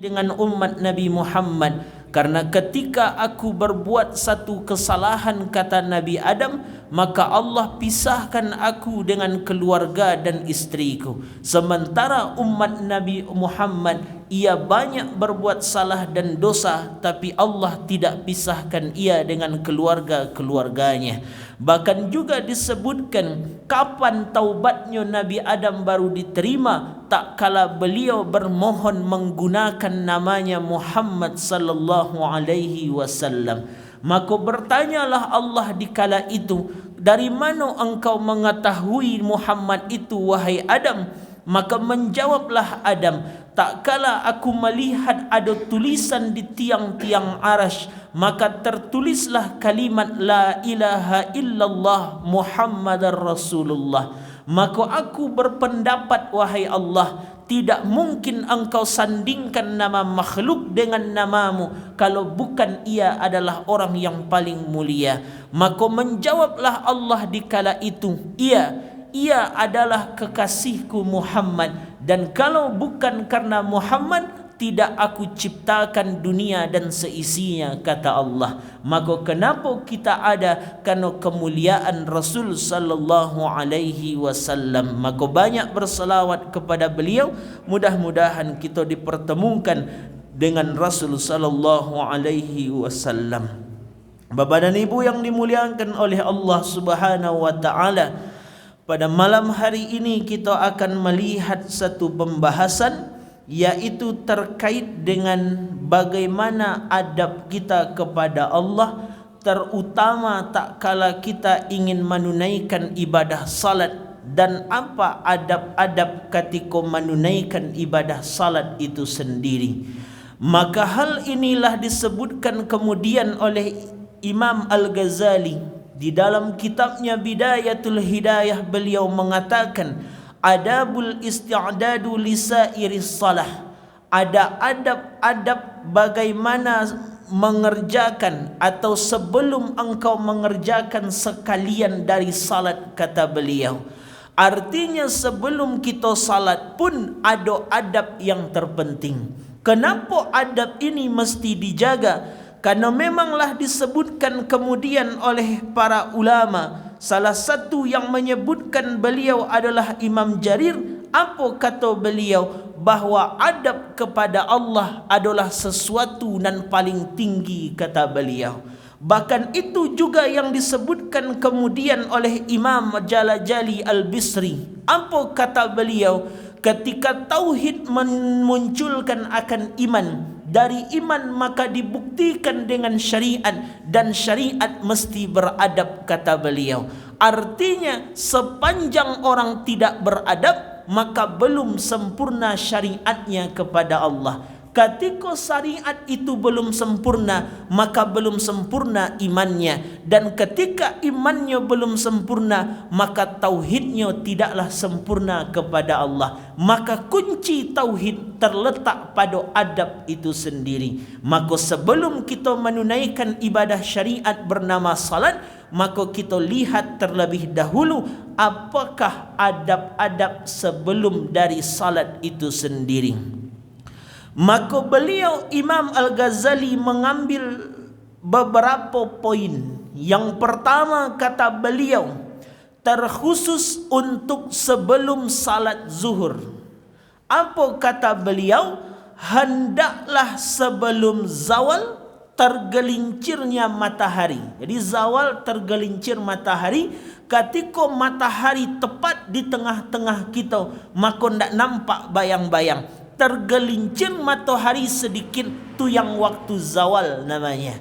dengan umat Nabi Muhammad. Karena ketika aku berbuat satu kesalahan, kata Nabi Adam, maka Allah pisahkan aku dengan keluarga dan istriku. Sementara umat Nabi Muhammad, ia banyak berbuat salah dan dosa, tapi Allah tidak pisahkan ia dengan keluarga-keluarganya. Bahkan juga disebutkan kapan taubatnya Nabi Adam baru diterima, tak kala beliau bermohon menggunakan namanya Muhammad sallallahu alaihi wasallam. Maka bertanyalah Allah di kala itu, dari mana engkau mengetahui Muhammad itu, wahai Adam? Maka menjawablah Adam, tak kala aku melihat ada tulisan di tiang-tiang arash, maka tertulislah kalimat la ilaha illallah Muhammadar Rasulullah. Maka aku berpendapat, wahai Allah, tidak mungkin engkau sandingkan nama makhluk dengan namamu, kalau bukan ia adalah orang yang paling mulia. Maka menjawablah Allah di kala itu, ia adalah kekasihku Muhammad, dan kalau bukan karena Muhammad, tidak aku ciptakan dunia dan seisinya, kata Allah. Maka kenapa kita ada? Karena kemuliaan Rasul sallallahu alaihi wasallam. Maka banyak berselawat kepada beliau. Mudah-mudahan kita dipertemukan dengan Rasul sallallahu alaihi wasallam. Bapak dan Ibu yang dimuliakan oleh Allah Subhanahu wa taala, pada malam hari ini kita akan melihat satu pembahasan, yaitu terkait dengan bagaimana adab kita kepada Allah, terutama tak kala kita ingin menunaikan ibadah salat, dan apa adab-adab ketika menunaikan ibadah salat itu sendiri. Maka hal inilah disebutkan kemudian oleh Imam Al-Ghazali di dalam kitabnya Bidayatul Hidayah. Beliau mengatakan, adabul isti'dadu lisairis salah. Ada adab-adab bagaimana mengerjakan atau sebelum engkau mengerjakan sekalian dari salat, kata beliau. Artinya sebelum kita salat pun ada adab yang terpenting. Kenapa adab ini mesti dijaga? Karena memanglah disebutkan kemudian oleh para ulama. Salah satu yang menyebutkan beliau adalah Imam Jarir. Apa kata beliau? Bahawa adab kepada Allah adalah sesuatu nan paling tinggi, kata beliau. Bahkan itu juga yang disebutkan kemudian oleh Imam Jalajali Al-Bisri. Apa kata beliau? Ketika tauhid memunculkan akan iman, dari iman maka dibuktikan dengan syariat, dan syariat mesti beradab, kata beliau. Artinya sepanjang orang tidak beradab, maka belum sempurna syariatnya kepada Allah. Ketika syariat itu belum sempurna, maka belum sempurna imannya. Dan ketika imannya belum sempurna, maka tauhidnya tidaklah sempurna kepada Allah. Maka kunci tauhid terletak pada adab itu sendiri. Maka sebelum kita menunaikan ibadah syariat bernama salat, maka kita lihat terlebih dahulu apakah adab-adab sebelum dari salat itu sendiri. Maka beliau Imam Al-Ghazali mengambil beberapa poin. Yang pertama, kata beliau, terkhusus untuk sebelum salat zuhur. Apa kata beliau? Hendaklah sebelum zawal tergelincirnya matahari. Jadi zawal tergelincir matahari. Ketika matahari tepat di tengah-tengah kita, maka tidak nampak bayang-bayang. Tergelincir matahari sedikit, tu yang waktu zawal namanya.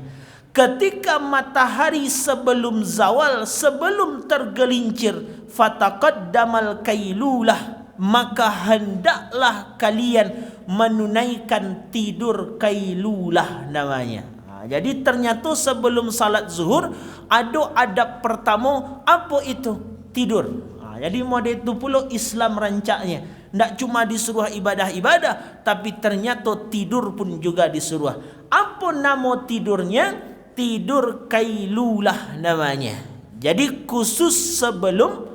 Ketika matahari sebelum zawal, sebelum tergelincir, fataqaddamal kailulah, maka hendaklah kalian menunaikan tidur kailulah namanya. Jadi ternyata sebelum salat zuhur ada adab pertama, apa itu? Tidur. Jadi model itu pula Islam rancaknya. Tak cuma disuruh ibadah-ibadah, tapi ternyata tidur pun juga disuruh. Apa nama tidurnya? Tidur kailulah namanya. Jadi khusus sebelum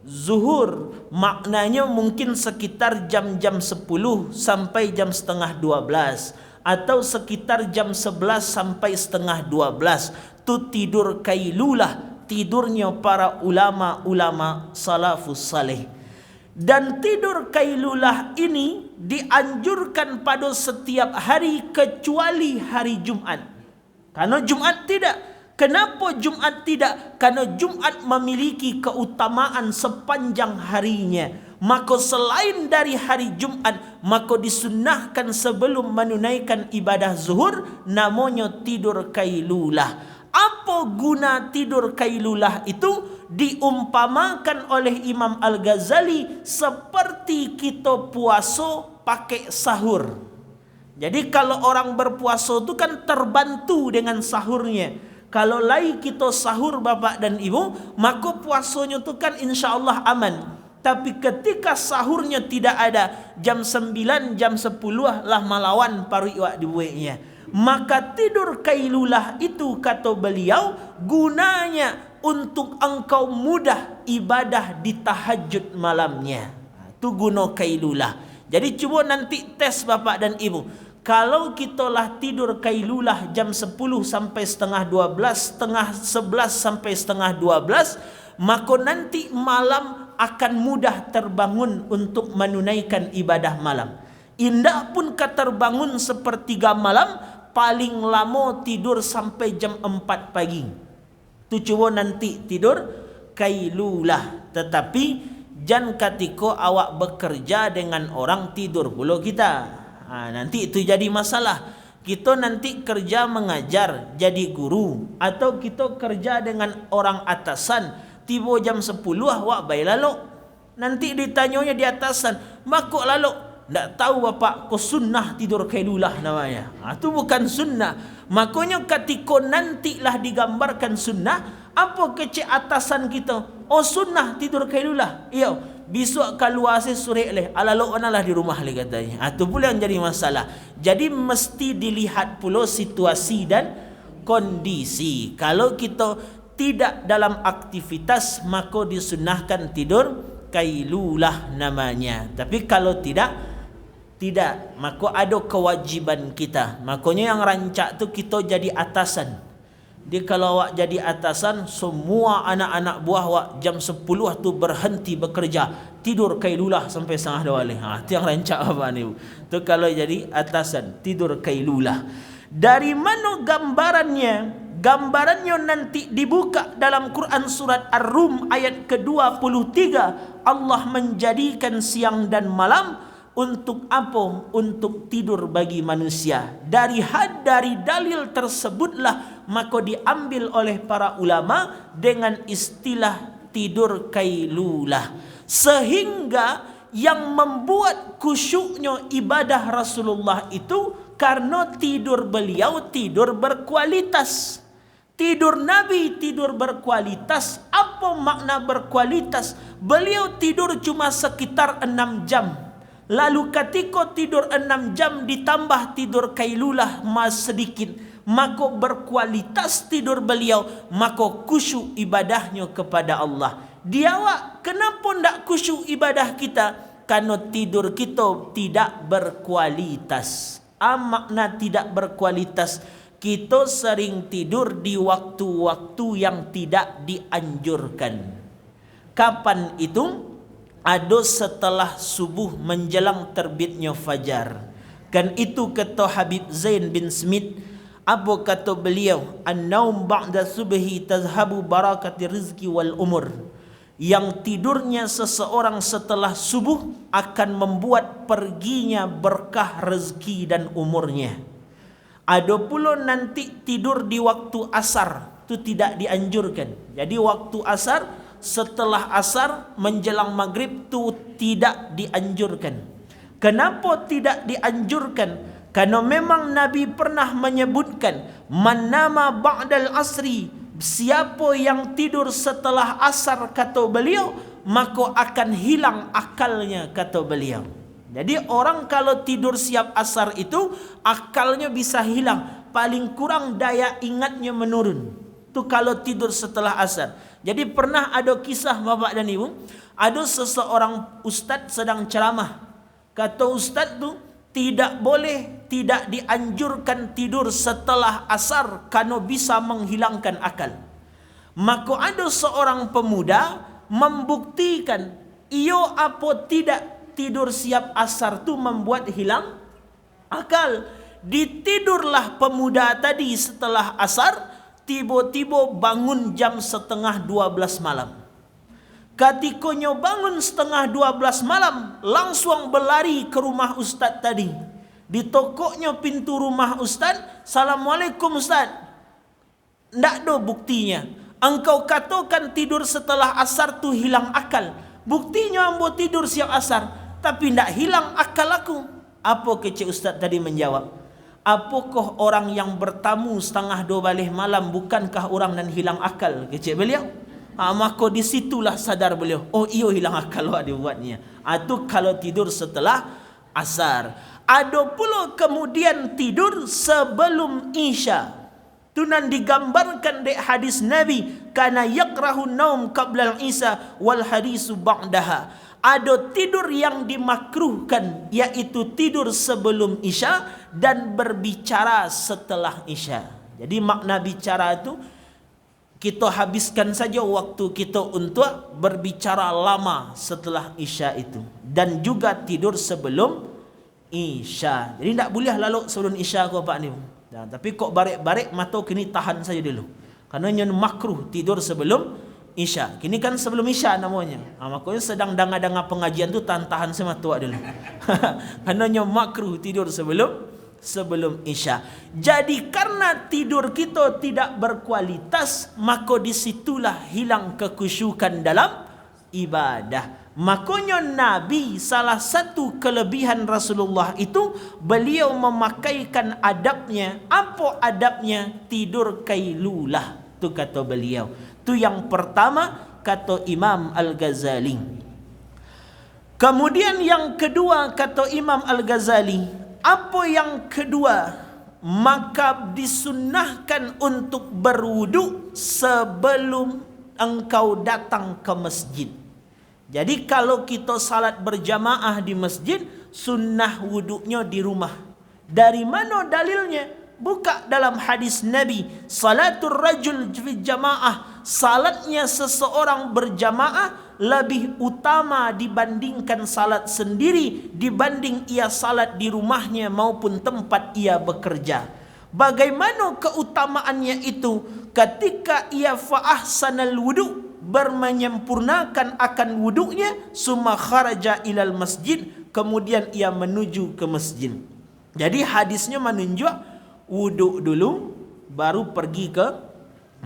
zuhur maknanya mungkin sekitar jam-jam 10 sampai jam setengah 12, atau sekitar jam 11 sampai setengah 12. Itu tidur kailulah, tidurnya para ulama-ulama salafus saleh. Dan tidur kailulah ini dianjurkan pada setiap hari kecuali hari Jumat. Karena Jumat tidak. Kenapa Jumat tidak? Karena Jumat memiliki keutamaan sepanjang harinya. Maka selain dari hari Jumat, maka disunnahkan sebelum menunaikan ibadah zuhur, namanya tidur kailulah. Apa guna tidur kailulah itu? Diumpamakan oleh Imam Al-Ghazali seperti kita puasa pakai sahur. Jadi kalau orang berpuasa itu kan terbantu dengan sahurnya. Kalau lai kita sahur bapak dan ibu, maka puasanya itu kan insya Allah aman. Tapi ketika sahurnya tidak ada, jam 9, jam 10 lah malawan pariwak dibuatnya. Maka tidur kailulah itu kata beliau gunanya untuk engkau mudah ibadah di tahajud malamnya. Itu guna kailulah. Jadi cuba nanti tes bapak dan ibu. Kalau kita lah tidur kailulah jam 10 sampai setengah 12, setengah 11 sampai setengah 12, maka nanti malam akan mudah terbangun untuk menunaikan ibadah malam. Indah pun keterbangun sepertiga malam, paling lama tidur sampai jam 4 pagi. Tu cuba nanti tidur kailulah. Tetapi jangan ketika awak bekerja dengan orang tidur pula kita. Nanti itu jadi masalah. Kita nanti kerja mengajar jadi guru, atau kita kerja dengan orang atasan, tiba jam 10 awak baik lalu. Nanti ditanyanya di atasan, "Makuk lalu?" Tak tahu bapak, kau sunnah tidur kailulah namanya. Itu bukan sunnah. Makanya ketika nantilah digambarkan sunnah, apa kecik atasan kita? Oh sunnah tidur kailulah. Iya, besok keluar sore leh, alalok manalah di rumah leh katanya. Itu pula yang jadi masalah. Jadi mesti dilihat pula situasi dan kondisi. Kalau kita tidak dalam aktivitas, maka disunnahkan tidur kailulah namanya. Tapi kalau tidak, maka ada kewajiban kita. Makanya yang rancak tu kita jadi atasan. Dia kalau awak jadi atasan, semua anak-anak buah awak jam 10 tu berhenti bekerja, tidur kailulah sampai setengah 2. Itu yang rancak apa ni? Tu kalau jadi atasan, tidur kailulah. Dari mana gambarannya? Gambarannya nanti dibuka dalam Quran surat Ar-Rum ayat ke-23. Allah menjadikan siang dan malam untuk apa? Untuk tidur bagi manusia. Dari dalil tersebutlah maka diambil oleh para ulama dengan istilah tidur kailulah. Sehingga yang membuat khusyuknya ibadah Rasulullah itu karena tidur beliau tidur berkualitas. Tidur Nabi tidur berkualitas. Apa makna berkualitas? Beliau tidur cuma sekitar 6 jam. Lalu ketika tidur 6 jam ditambah tidur kailulah mas sedikit, maka berkualitas tidur beliau, maka khusyuk ibadahnya kepada Allah. Dia awak, kenapa tidak khusyuk ibadah kita? Karena tidur kita tidak berkualitas. Makna tidak berkualitas, kita sering tidur di waktu-waktu yang tidak dianjurkan. Kapan itu? Ada setelah subuh menjelang terbitnya fajar. Kan itu kata Habib Zain bin Smith. Apa kata beliau? An-naum ba'da subhi tazhabu barakati rizki wal umur. Yang tidurnya seseorang setelah subuh akan membuat perginya berkah rezeki dan umurnya. Ada pula nanti tidur di waktu asar, itu tidak dianjurkan. Jadi waktu asar, setelah asar menjelang maghrib itu tidak dianjurkan. Kenapa tidak dianjurkan? Karena memang Nabi pernah menyebutkan, man nama ba'dal asri, siapa yang tidur setelah asar kata beliau, maka akan hilang akalnya kata beliau. Jadi orang kalau tidur siap asar itu akalnya bisa hilang, paling kurang daya ingatnya menurun. Itu kalau tidur setelah asar. Jadi pernah ada kisah bapak dan ibu, Ada seseorang ustaz sedang ceramah. Kata ustaz tu, tidak boleh, tidak dianjurkan tidur setelah asar kerana bisa menghilangkan akal. Maka ada seorang pemuda membuktikan iyo apa tidak tidur siap asar tu membuat hilang akal. Ditidurlah pemuda tadi setelah asar, tiba-tiba bangun jam 11:30 malam. Ketikanya bangun 11:30 malam, langsung berlari ke rumah ustaz tadi. Ditokoknya pintu rumah ustaz, "Assalamualaikum ustaz." Tak ada buktinya. Engkau katakan tidur setelah asar tu hilang akal. Buktinya ambo tidur siap asar, tapi tak hilang akal aku. Apa kecik ustaz tadi menjawab? Apakah orang yang bertamu 1:30 balik malam bukankah orang dan hilang akal? Kecik beliau. Maka disitulah sadar beliau, oh iyo hilang akal awak dia buatnya. Itu kalau tidur setelah asar. Ada pula kemudian tidur sebelum isya. Tu nan digambarkan di hadis Nabi, kana yakrahu naum qabla al-isya wal hadisu ba'daha. Ada tidur yang dimakruhkan, yaitu tidur sebelum isya dan berbicara setelah isya. Jadi makna bicara itu, kita habiskan saja waktu kita untuk berbicara lama setelah isya itu. Dan juga tidur sebelum isya. Jadi tak boleh lalu sebelum isya kau pak ni. Tapi kok barik-barik mata kini tahan saja dulu. Kerana yang makruh tidur sebelum isya. Kini kan sebelum isya namanya. Makanya sedang danga-danga pengajian tu tahan-tahan semata dulu. Kerana yang makruh tidur sebelum isya. Jadi karena tidur kita tidak berkualitas, maka disitulah hilang kekhusyukan dalam ibadah. Makanya Nabi, salah satu kelebihan Rasulullah itu, beliau memakaikan adabnya. Apa adabnya? Tidur kailulah. Tu kata beliau. Tu yang pertama, kata Imam Al-Ghazali. Kemudian yang kedua, kata Imam Al-Ghazali, apa yang kedua? Maka disunnahkan untuk berwuduk sebelum engkau datang ke masjid. Jadi kalau kita salat berjamaah di masjid, sunnah wuduknya di rumah. Dari mana dalilnya? Buka dalam hadis Nabi, salatul rajul fi jamaah, salatnya seseorang berjamaah lebih utama dibandingkan salat sendiri, dibanding ia salat di rumahnya maupun tempat ia bekerja. Bagaimana keutamaannya itu? Ketika ia fa'ahsanal wudu', bermenyempurnakan akan wuduknya, summa kharaja ilal masjid, kemudian ia menuju ke masjid. Jadi hadisnya menunjuk wuduk dulu baru pergi ke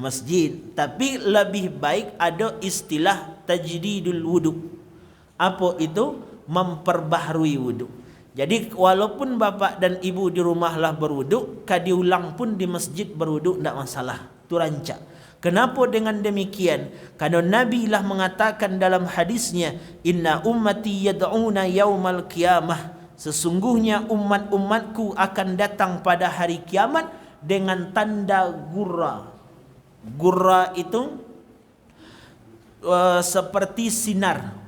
masjid. Tapi lebih baik ada istilah tajdidul wuduk. Apa itu? Memperbaharui wuduk. Jadi walaupun bapa dan ibu di rumahlah berwuduk, kadiulang pun di masjid berwuduk tidak masalah. Itu rancak. Kenapa dengan demikian? Karena Nabi lah mengatakan dalam hadisnya, inna ummati yad'una yaumal qiyamah. Sesungguhnya umat-umatku akan datang pada hari kiamat dengan tanda gurra. Gurra itu seperti sinar,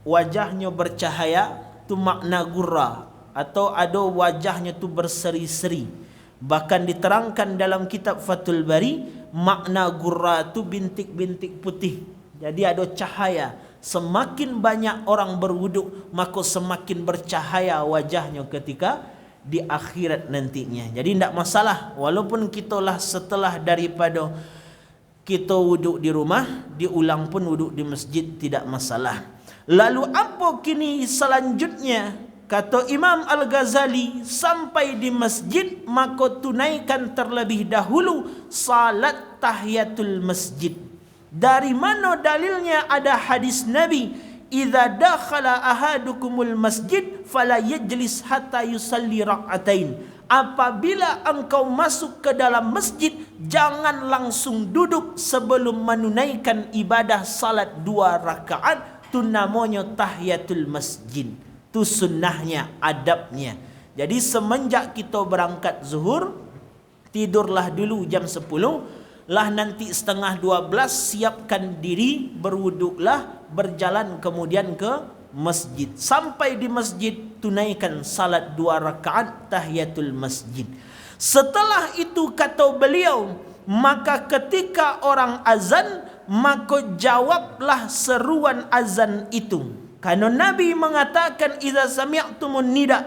wajahnya bercahaya, itu makna gurra. Atau ada wajahnya tu berseri-seri. Bahkan diterangkan dalam kitab Fathul Bari, makna gurra tu bintik-bintik putih. Jadi ada cahaya. Semakin banyak orang berwuduk, maka semakin bercahaya wajahnya ketika di akhirat nantinya. Jadi tidak masalah, walaupun kita lah setelah daripada kita wuduk di rumah, diulang pun wuduk di masjid, tidak masalah. Lalu apa kini selanjutnya? Kata Imam Al-Ghazali, sampai di masjid maka tunaikan terlebih dahulu salat tahiyatul masjid. Dari mana dalilnya? Ada hadis Nabi, idza dakhala ahadukumul masjid fala yajlis hatta yusalli rak'atain. Apabila engkau masuk ke dalam masjid, jangan langsung duduk sebelum menunaikan ibadah salat 2 rakaat. Itu namanya tahiyatul masjid. Itu sunnahnya, adabnya. Jadi semenjak kita berangkat zuhur, tidurlah dulu jam 10, lah nanti 11:30 siapkan diri, berwuduklah, berjalan kemudian ke masjid. Sampai di masjid, tunaikan salat 2 rakaat tahiyatul masjid. Setelah itu kata beliau, maka ketika orang azan, maka jawablah seruan azan itu. Karena Nabi mengatakan, idza sami'tumun nida,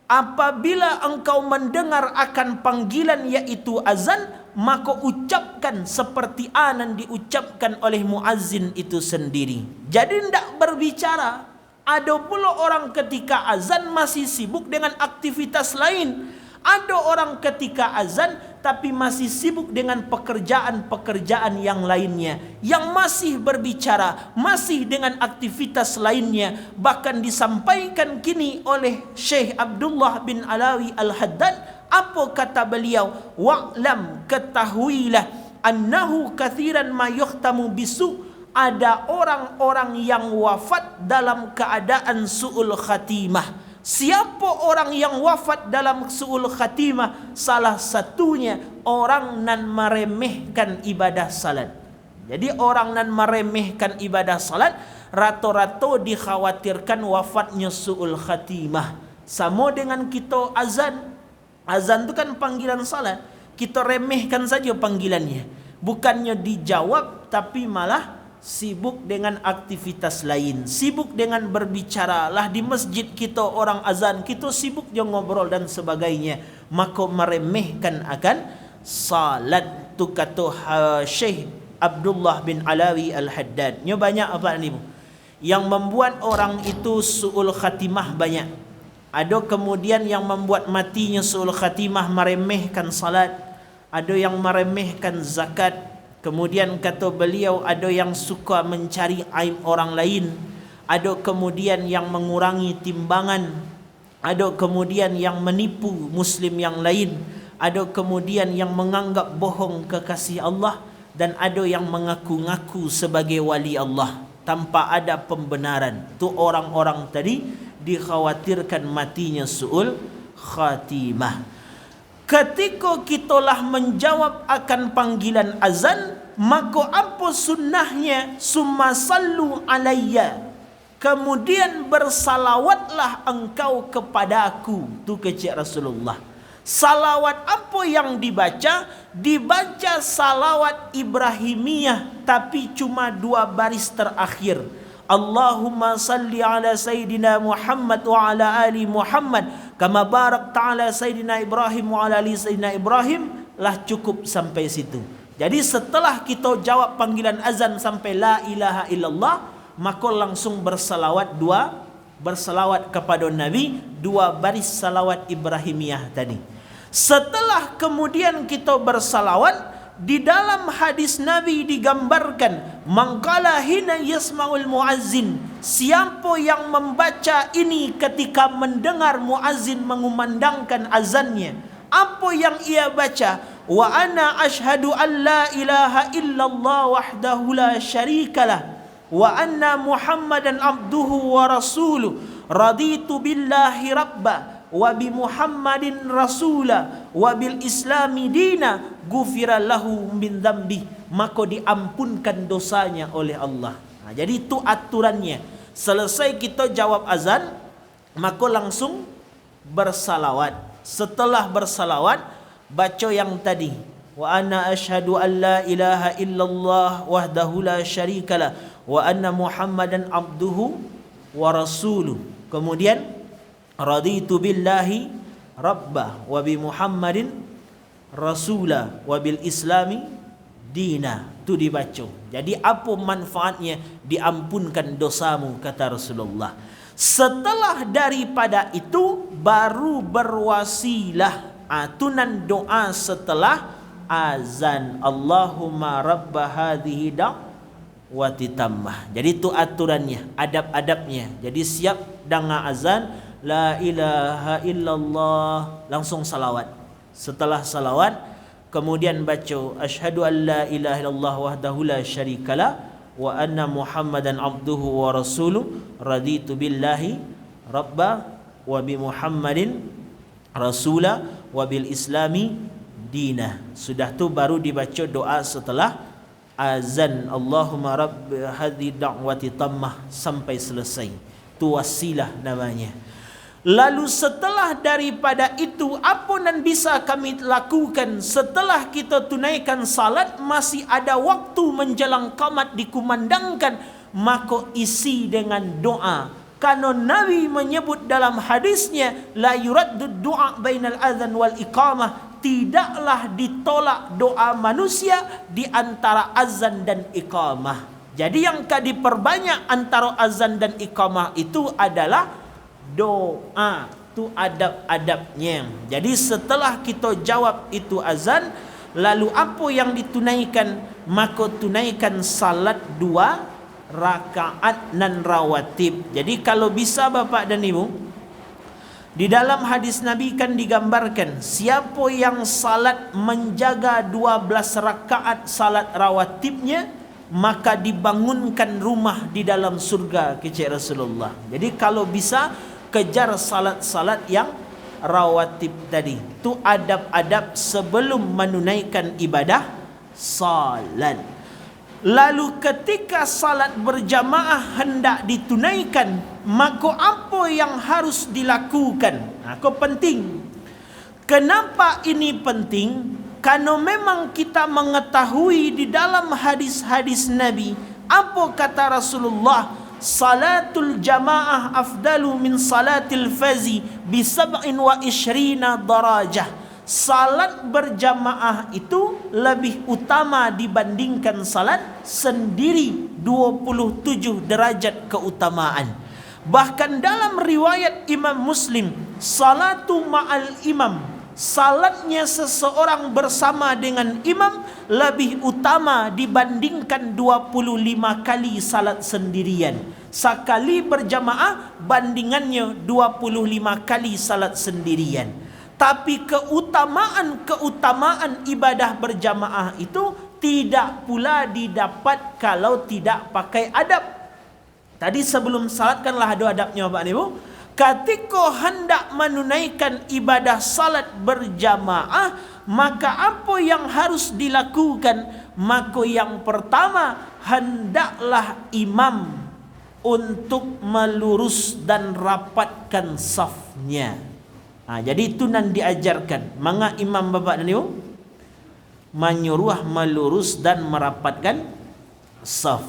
apabila engkau mendengar akan panggilan yaitu azan, maka ucapkan seperti anan diucapkan oleh muazzin itu sendiri. Jadi tidak berbicara. Ada pula orang ketika azan masih sibuk dengan aktivitas lain. Ada orang ketika azan tapi masih sibuk dengan pekerjaan-pekerjaan yang lainnya, yang masih berbicara, masih dengan aktivitas lainnya. Bahkan disampaikan kini oleh Syekh Abdullah bin Alawi Al-Haddad, apa kata beliau? Wa'lam, ketahuilah, annahu kathiran ma yuhtamu bisu, ada orang-orang yang wafat dalam keadaan su'ul khatimah. Siapa orang yang wafat dalam su'ul khatimah? Salah satunya orang nan meremehkan ibadah salat. Jadi orang nan meremehkan ibadah salat, rata-rata dikhawatirkan wafatnya su'ul khatimah. Sama dengan kita azan. Azan itu kan panggilan salat. Kita remehkan saja panggilannya. Bukannya dijawab, tapi malah sibuk dengan aktivitas lain, sibuk dengan berbicara. Lah di masjid kita orang azan, kita sibuk je ngobrol dan sebagainya. Maka meremehkan akan salat. Tu kata Syekh Abdullah bin Alawi Al-Haddad. Nya banyak apa ni? Yang membuat orang itu su'ul khatimah banyak. Ada kemudian yang membuat matinya su'ul khatimah meremehkan salat. Ada yang meremehkan zakat. Kemudian kata beliau, ada yang suka mencari aib orang lain. Ada kemudian yang mengurangi timbangan. Ada kemudian yang menipu muslim yang lain. Ada kemudian yang menganggap bohong kekasih Allah. Dan ada yang mengaku-ngaku sebagai wali Allah tanpa ada pembenaran. Tu orang-orang tadi dikhawatirkan matinya su'ul khatimah. Ketika kitalah menjawab akan panggilan azan, maka apa sunnahnya? Summa sallu alayya, kemudian bersalawatlah engkau kepada aku. Tu kecik Rasulullah. Salawat apa yang dibaca? Dibaca salawat Ibrahimiyah, tapi cuma 2 baris terakhir. Allahumma salli ala Sayyidina Muhammad wa ala ali Muhammad kama barakta ala Sayyidina Ibrahim wa ala ali Sayyidina Ibrahim. Lah cukup sampai situ. Jadi setelah kita jawab panggilan azan sampai la ilaha illallah, maka langsung bersalawat bersalawat kepada Nabi, 2 baris salawat Ibrahimiyah tadi. Setelah kemudian kita bersalawat, di dalam hadis Nabi digambarkan, mangkala hina yasma'ul muazzin, siapa yang membaca ini ketika mendengar muazzin mengumandangkan azannya, apa yang ia baca? Wa ana ashhadu an la ilaha illallah wahdahu la syarikalah wa anna Muhammadan abduhu wa rasuluh, raditu billahi rabba wa bi Muhammadin rasula wa bil islami dina, ghufira lahu min dzambi, maka diampunkan dosanya oleh Allah. Jadi itu aturannya. Selesai kita jawab azan, maka langsung bersalawat. Setelah bersalawat, baca yang tadi, wa ana asyhadu an la ilaha illallah wahdahu la syarikalah wa anna Muhammadan abduhu wa rasuluh. Kemudian raditu billahi rabba wa bi Muhammadin rasula wa bil islami dina. Tu dibaca. Jadi apa manfaatnya? Diampunkan dosamu, kata Rasulullah. Setelah daripada itu baru berwasilah, atunan doa setelah azan, Allahumma rabba hadhihi da'wati tammah. Jadi itu aturannya, adab-adabnya. Jadi siap dengar azan, la ilaha illallah, langsung salawat. Setelah salawat, kemudian baca asyhadu an la ilaha illallah wahdahu la syarikalah wa anna Muhammadan abduhu wa rasuluh, raditu billahi rabba wa bi Muhammadin rasula wa bil islami dina. Sudah tu baru dibaca doa setelah azan Allahumma rabb hadhi da'wati tammah sampai selesai. Tu wasilah namanya. Lalu setelah daripada itu, apa yang bisa kami lakukan setelah kita tunaikan salat? Masih ada waktu menjelang qamat dikumandangkan, maka isi dengan doa. Karena Nabi menyebut dalam hadisnya, la yuraddu du'a bainal adzan wal iqamah, tidaklah ditolak doa manusia di antara azan dan iqamah. Jadi yang diperbanyak antara azan dan iqamah itu adalah doa. Tu adab-adabnya. Jadi setelah kita jawab itu azan, lalu apa yang ditunaikan? Maka tunaikan salat 2 rakaat nan rawatib. Jadi kalau bisa Bapak dan Ibu, di dalam hadis Nabi kan digambarkan, siapa yang salat menjaga 12 rakaat salat rawatibnya, maka dibangunkan rumah di dalam surga, kecik Rasulullah. Jadi kalau bisa kejar salat-salat yang rawatib tadi. Itu adab-adab sebelum menunaikan ibadah salat. Lalu ketika salat berjamaah hendak ditunaikan, maka apa yang harus dilakukan? Itu penting. Kenapa ini penting? Karena memang kita mengetahui di dalam hadis-hadis Nabi, apa kata Rasulullah, salatul jamaah afdalu min salatil fazi bi 27 darajah. Salat berjamaah itu lebih utama dibandingkan salat sendiri, 27 derajat keutamaan. Bahkan dalam riwayat Imam Muslim, salatu ma'al imam, salatnya seseorang bersama dengan imam lebih utama dibandingkan 25 kali salat sendirian. Sekali berjamaah bandingannya 25 kali salat sendirian. Tapi keutamaan ibadah berjamaah itu tidak pula didapat kalau tidak pakai adab. Tadi sebelum salat kanlah ada adabnya Bapak Ibu. Ketika hendak menunaikan ibadah salat berjamaah, maka apa yang harus dilakukan? Maka yang pertama, hendaklah imam untuk melurus dan rapatkan safnya. Jadi itu nan diajarkan. Manga imam Bapak dan Ibu menyuruh melurus dan merapatkan saf.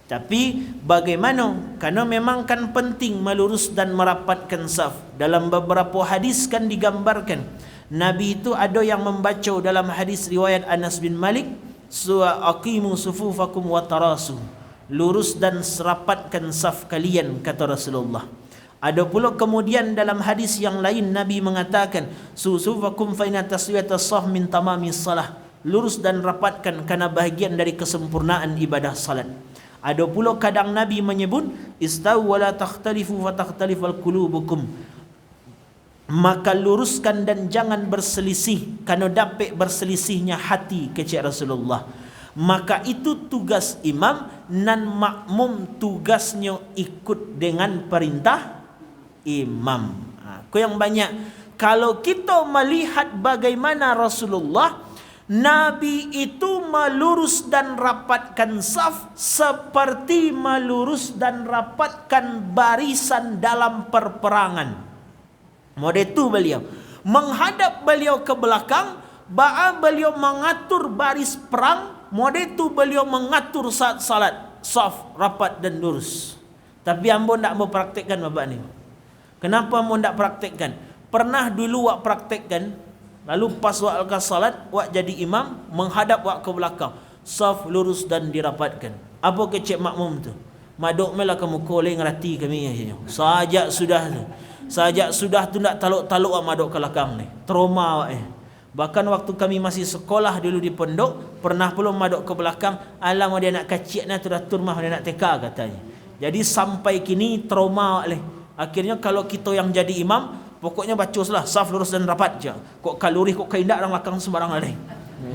Tapi bagaimana? Karena memang kan penting melurus dan merapatkan saf. Dalam beberapa hadis kan digambarkan, Nabi itu ada yang membaca dalam hadis riwayat Anas bin Malik, surah aqimu sufufakum wa tarasu, lurus dan rapatkan saf kalian, kata Rasulullah. Ada pula kemudian dalam hadis yang lain Nabi mengatakan, sufufakum fa inna taswiyatas saf min tamamis salah, lurus dan rapatkan karena bahagian dari kesempurnaan ibadah salat. Ada pula kadang Nabi menyebut, istaw wa la takhtalifu fa takhtalifal qulubukum, maka luruskan dan jangan berselisih karena dapat berselisihnya hati, kecik Rasulullah. Maka itu tugas imam, dan makmum tugasnya ikut dengan perintah imam. Kau yang banyak, kalau kita melihat bagaimana Rasulullah, Nabi itu melurus dan rapatkan saf seperti melurus dan rapatkan barisan dalam perperangan. Model itu beliau menghadap beliau ke belakang, beliau mengatur baris perang. Model itu beliau mengatur saat salat, saf rapat dan lurus. Tapi ambo tak mau praktekkan Bapak ni. Kenapa ambo tak praktekkan? Pernah dulu wak praktekkan, lalu pas wak ke salat, wak jadi imam, menghadap wak ke belakang, saf lurus dan dirapatkan. Apa kecik makmum tu? Maduk melah kamu koleh ngerati kami. Sajak sudah tu. Sajak sudah tu nak taluk-taluk wak maduk ke belakang ni. Trauma wak Bahkan waktu kami masih sekolah dulu di pondok, pernah pula maduk ke belakang, alam dia nak kacik na tu dah turmah dia nak teka katanya. Jadi sampai kini trauma wak Akhirnya kalau kita yang jadi imam, pokoknya bacuslah saf lurus dan rapat je. Kok kalori kok kaindak orang belakang sembarang ada.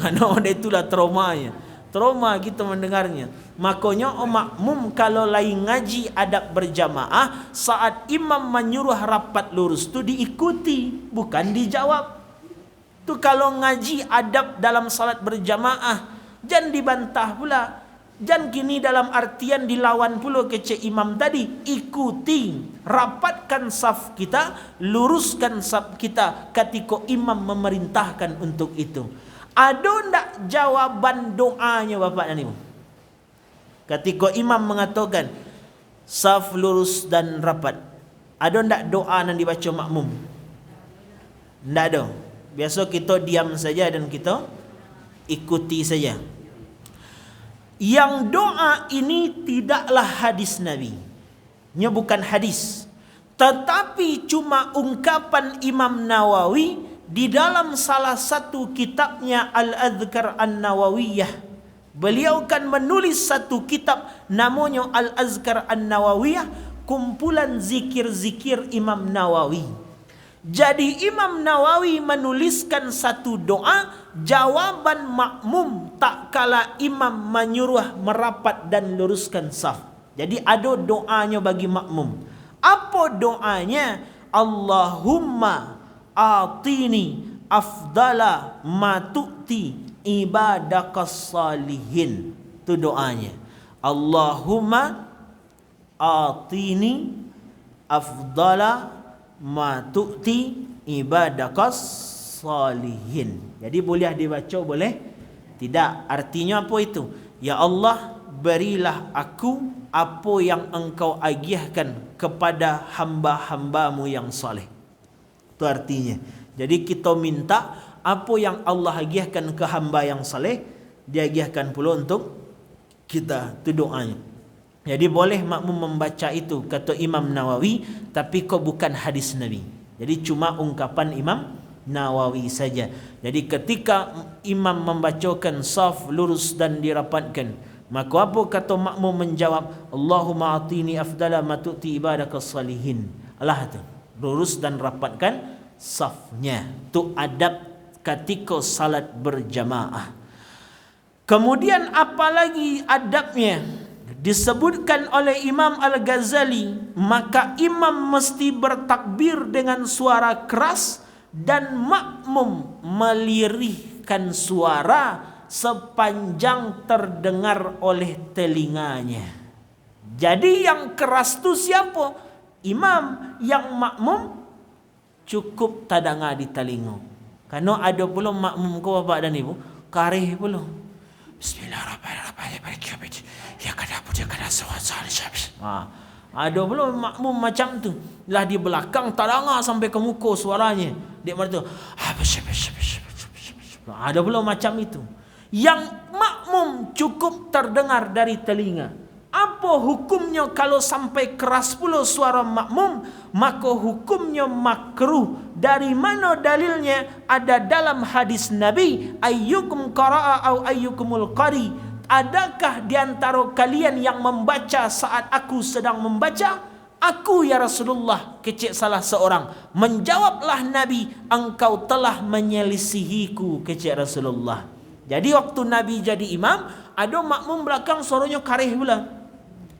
Mana itulah traumanya. Trauma kita mendengarnya. Makanya makmum kalau lain ngaji adab berjamaah, saat imam menyuruh rapat lurus tu diikuti, bukan dijawab. Tu kalau ngaji adab dalam salat berjamaah, Jangan dibantah pula. Jangan kini dalam artian dilawan pula kecek imam tadi. Ikuti, rapatkan saf kita, luruskan saf kita ketika imam memerintahkan untuk itu. Ada ndak jawaban doanya Bapak dan Ibu? Ketika imam mengatakan saf lurus dan rapat, ada ndak doa yang dibaca makmum? Ndak ada. Biasa kita diam saja dan kita ikuti saja. Yang doa ini tidaklah hadis Nabi. Nya bukan hadis. Tetapi cuma ungkapan Imam Nawawi di dalam salah satu kitabnya Al-Adhkar An-Nawawiyah. Beliau kan menulis satu kitab namanya Al-Azkar An-Nawawiyah, kumpulan zikir-zikir Imam Nawawi. Jadi Imam Nawawi menuliskan satu doa, jawaban makmum tak kala imam menyuruh merapat dan luruskan saf. Jadi ada doanya bagi makmum. Apa doanya? Allahumma atini afdala ma tu'ti ibadakas salihin. Itu doanya. Allahumma atini afdala ma tu'ti ibadakas salihin. Jadi boleh dibaca, boleh tidak. Artinya apa itu? Ya Allah, berilah aku apa yang engkau agiahkan kepada hamba-hambamu yang saleh. Itu artinya. Jadi kita minta apa yang Allah agiahkan ke hamba yang saleh, dia agiahkan pula untuk kita. Itu doanya. Jadi boleh makmum membaca itu, kata Imam Nawawi, tapi kau bukan hadis Nabi. Jadi cuma ungkapan Imam Nawawi saja. Jadi ketika imam membacakan saf lurus dan dirapatkan, maka apa kata makmum menjawab? Allahumma atini afdala ma tu'ti ibadakas salihin. Allah tu lurus dan rapatkan safnya. Itu adab ketika salat berjamaah. Kemudian apalagi adabnya? Disebutkan oleh Imam Al-Ghazali, maka imam mesti bertakbir dengan suara keras dan makmum melirihkan suara sepanjang terdengar oleh telinganya. Jadi yang keras tu siapa? Imam. Yang makmum cukup tadanga di telinga. Karena ada pula makmum kau Bapak dan Ibu karih pula. Bismillahirrahmanirrahim. Ya kada punya kada sawasal syabs. Ada pula makmum macam tu. Lah di belakang tadanga sampai ke muka suaranya. Dia macam tu. Ada pula macam itu. Yang makmum cukup terdengar dari telinga. Apa hukumnya kalau sampai keras pula suara makmum? Maka hukumnya makruh. Dari mana dalilnya? Ada dalam hadis Nabi, ayyukum qara'a au ayyukumul qari. Adakah di antara kalian yang membaca saat aku sedang membaca? Aku ya Rasulullah, kecek salah seorang. Menjawablah Nabi, engkau telah menyelisihiku, kecek Rasulullah. Jadi waktu Nabi jadi imam, ada makmum belakang suaranya karih pula.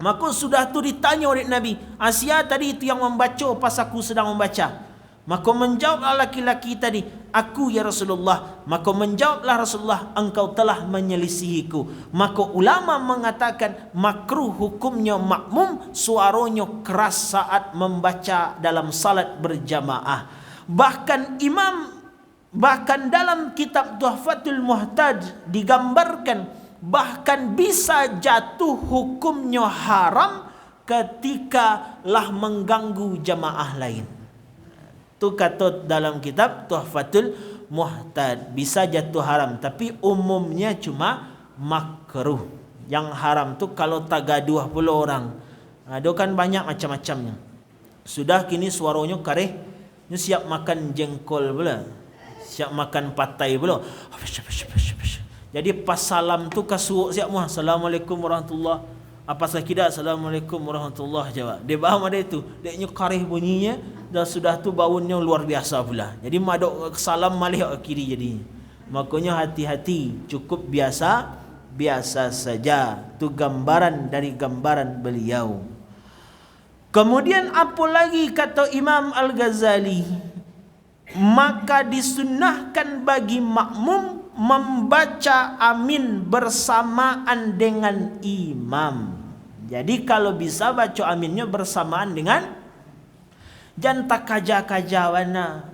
Maka sudah tu ditanya oleh Nabi, Asia tadi itu yang membaca pas aku sedang membaca. Maka menjawablah laki-laki tadi, aku ya Rasulullah. Maka menjawablah Rasulullah, engkau telah menyelisihiku. Maka ulama mengatakan makruh hukumnya makmum suaranya keras saat membaca dalam salat berjamaah. Bahkan dalam kitab Tuhfatul Muhtaj digambarkan bahkan bisa jatuh hukumnya haram ketika lah mengganggu jamaah lain. Itu kata dalam kitab Tuhfatul Muhtaj, bisa jatuh haram, tapi umumnya cuma makruh. Yang haram tu kalau tagaduh pula orang. Ada kan banyak macam-macamnya. Sudah kini suaranya kareh, ni siap makan jengkol pula, siap makan patai pula. Jadi pas salam tu kasuuk siap muah, Assalamualaikum warahmatullahi. Apa sakida? Assalamualaikum warahmatullahi jawab. Dia faham ada itu. Dia karih bunyinya dan sudah tu baunya luar biasa pula. Jadi madok salam malih ke kiri jadi. Makanya hati-hati, cukup biasa saja. Itu gambaran dari gambaran beliau. Kemudian apa lagi kata Imam Al-Ghazali? Maka disunnahkan bagi makmum membaca amin bersamaan dengan imam. Jadi kalau bisa baca aminnya bersamaan dengan, jangan tak kaja-kaja wana.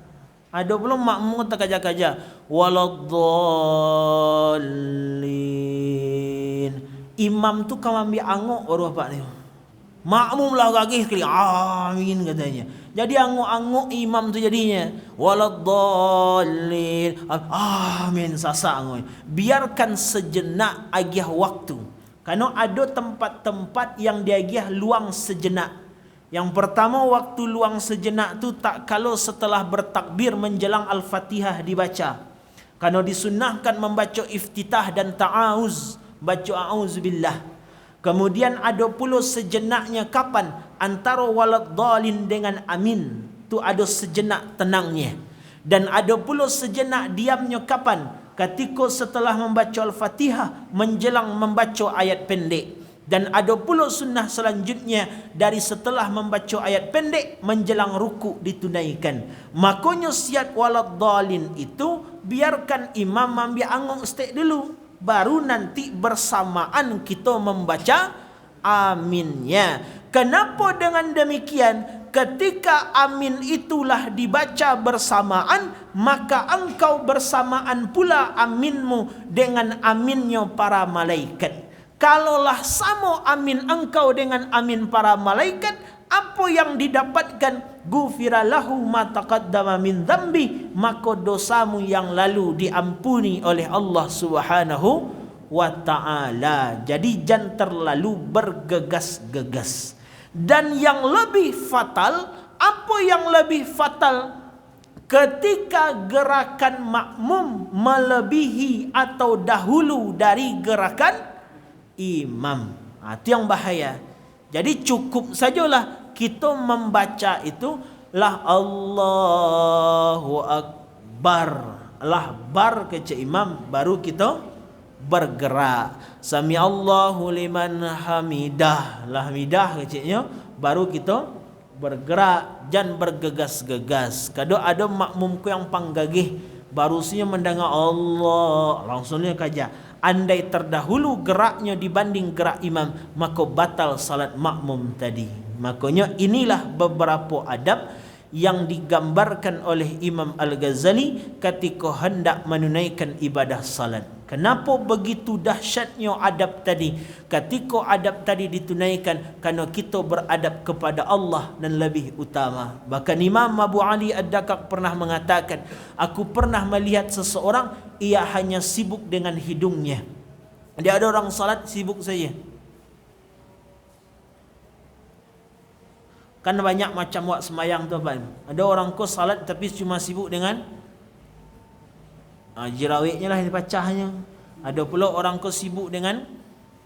Ada belum makmum tak kaja-kaja. Waladdallin. Imam tu kamu ambil angok orang pak ni. Makmum lah gagih sekali. Amin katanya. Jadi angok-angok imam tu jadinya. Waladdallin. Amin sasa angok. Biarkan sejenak agih waktu. Karena ada tempat-tempat yang diagih luang sejenak. Yang pertama waktu luang sejenak tu tak kalau setelah bertakbir menjelang Al-Fatihah dibaca. Karena disunnahkan membaca iftitah dan ta'awuz, baca a'udzubillah. Kemudian ada pula sejenaknya kapan? Antara waladdallin dengan amin. Tu ada sejenak tenangnya. Dan ada pula sejenak diamnya kapan? Ketika setelah membaca Al-Fatihah menjelang membaca ayat pendek. Dan ada pula sunnah selanjutnya dari setelah membaca ayat pendek menjelang ruku ditunaikan. Makanya siat waladdallin itu biarkan imam ambil angok step dulu, baru nanti bersamaan kita membaca aminnya. Kenapa dengan demikian? Ketika amin itulah dibaca bersamaan, maka engkau bersamaan pula aminmu dengan aminnya para malaikat. Kalaulah sama amin engkau dengan amin para malaikat, apa yang didapatkan? Ghufira lahu ma taqaddama min dzambi, maka dosamu yang lalu diampuni oleh Allah Subhanahu wa taala. Jadi jangan terlalu bergegas-gegas. Dan yang lebih fatal, apa yang lebih fatal? Ketika gerakan makmum melebihi atau dahulu dari gerakan imam. Itu yang bahaya. Jadi cukup sajalah kita membaca itu lah Allahu Akbar. Lah bar kecil imam baru kita bergerak. Sami Allahu liman hamidah. Lah hamidah kecilnya baru kita bergerak. Jangan bergegas-gegas. Kadang ada makmumku yang panggagih barunya mendengar Allah langsungnya kaja. Andai terdahulu geraknya dibanding gerak imam, maka batal salat makmum tadi. Makanya inilah beberapa adab yang digambarkan oleh Imam Al-Ghazali ketika hendak menunaikan ibadah salat. Kenapa begitu dahsyatnya adab tadi? Ketika adab tadi ditunaikan, kerana kita beradab kepada Allah dan lebih utama. Bahkan Imam Abu Ali Ad-Dakak pernah mengatakan, aku pernah melihat seseorang, ia hanya sibuk dengan hidungnya. Dia ada orang salat sibuk saja. Kan banyak macam buat semayang tu apa? Ada orang kos salat tapi cuma sibuk dengan jerawiknya lah dipacahnya. Ada pula orang kos sibuk dengan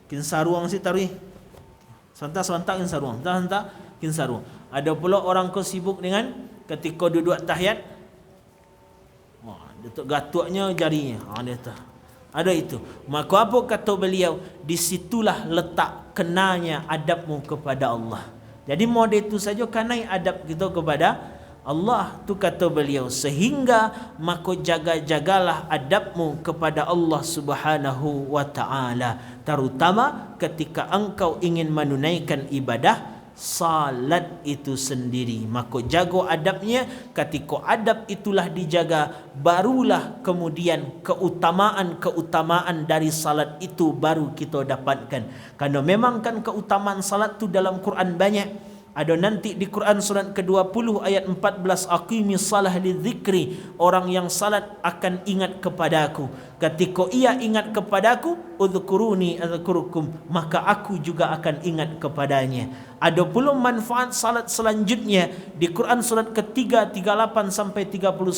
kinsaruang si taruh. Santak-santak kinsaruang. Santak kinsaruang. Ada pula orang kos sibuk dengan ketika duduk tahiyat. Datuk gatuknya jarinya. Dia tu. Ada itu. Maka apa kata beliau? Disitulah letak kenanya adabmu kepada Allah. Jadi model itu saja kanai adab kita kepada Allah. Tu kata beliau, sehingga maka jaga-jagalah adabmu kepada Allah Subhanahu wa taala, terutama ketika engkau ingin menunaikan ibadah salat itu sendiri. Maka jaga adabnya. Ketika adab itulah dijaga, barulah kemudian keutamaan dari salat itu baru kita dapatkan. Karena memang kan keutamaan salat tu dalam Quran banyak. Ada nanti di Quran surat ke-20 ayat 14, aqimis salah lidzikri, orang yang salat akan ingat kepadaku. Ketika ia ingat kepadaku, udhkuruni adzkurukum, maka aku juga akan ingat kepadanya. Ada pula manfaat salat selanjutnya di Quran surat ketiga 38 sampai 39,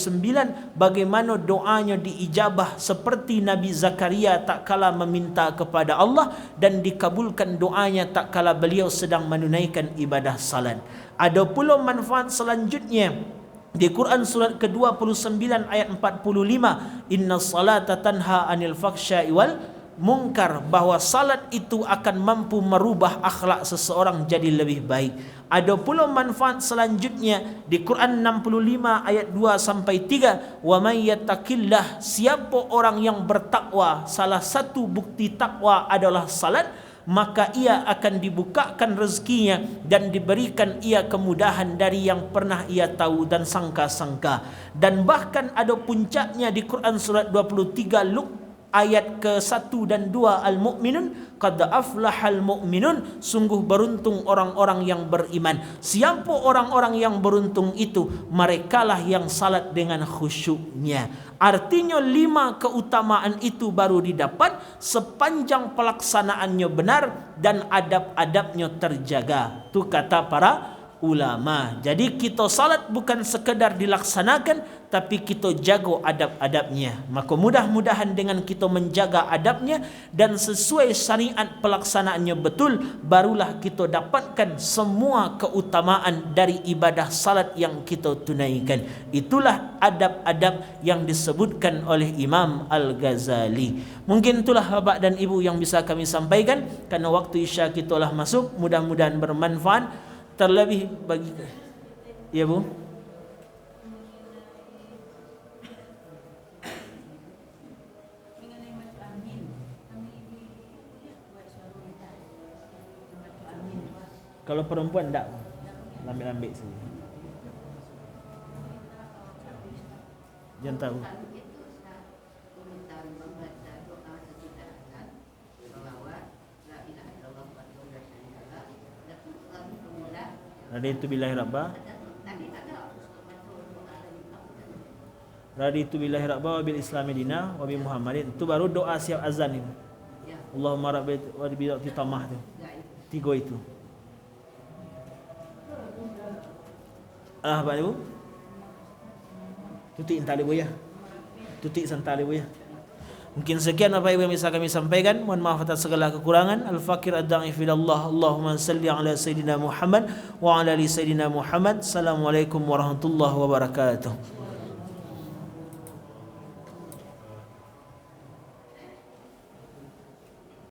bagaimana doanya diijabah seperti Nabi Zakaria tak kala meminta kepada Allah dan dikabulkan doanya tak kala beliau sedang menunaikan ibadah salat. Ada pula manfaat selanjutnya di Quran surat ke-29 ayat 45, inna salata tanha anil fakhsya'i wal mungkar bahawa salat itu akan mampu merubah akhlak seseorang jadi lebih baik. Ada pula manfaat selanjutnya di Quran 65 ayat 2 sampai 3, wa may yattaqillah, siapa orang yang bertakwa, salah satu bukti takwa adalah salat, maka ia akan dibukakan rezekinya dan diberikan ia kemudahan dari yang pernah ia tahu dan sangka-sangka. Dan bahkan ada puncaknya di Quran surat 23 ayat ke-1 dan 2 Al-Mu'minun, qad aflahal mu'minun, sungguh beruntung orang-orang yang beriman. Siapa orang-orang yang beruntung itu? Merekalah yang salat dengan khusyuknya. Artinya 5 keutamaan itu baru didapat sepanjang pelaksanaannya benar dan adab-adabnya terjaga. Itu kata para ulama. Jadi kita salat bukan sekedar dilaksanakan, tapi kita jaga adab-adabnya. Maka mudah-mudahan dengan kita menjaga adabnya dan sesuai syariat pelaksanaannya betul, barulah kita dapatkan semua keutamaan dari ibadah salat yang kita tunaikan. Itulah adab-adab yang disebutkan oleh Imam Al-Ghazali. Mungkin itulah Bapak dan Ibu yang bisa kami sampaikan, karena waktu Isya kita telah masuk. Mudah-mudahan bermanfaat. Terlebih bagi, ya Bu, kalau perempuan tak lambil-lambil saja, jangan tahu. Raditu billahi rabba, raditu billahi rabba wa bil islami dina wa bi Muhammadin. Itu baru doa siap azan itu. Allahumma rabbi wa bi tamah tu. 3 itu. Pak Ibu. Tutik tali buaya. Tutik santali buaya. Mungkin sekian apa yang bisa kami sampaikan. Mohon maaf atas segala kekurangan. Al-Fakir ad-Da'if ilallah. Allahumma salli ala Sayyidina Muhammad wa ala ali Sayyidina Muhammad. Assalamualaikum warahmatullahi wabarakatuh.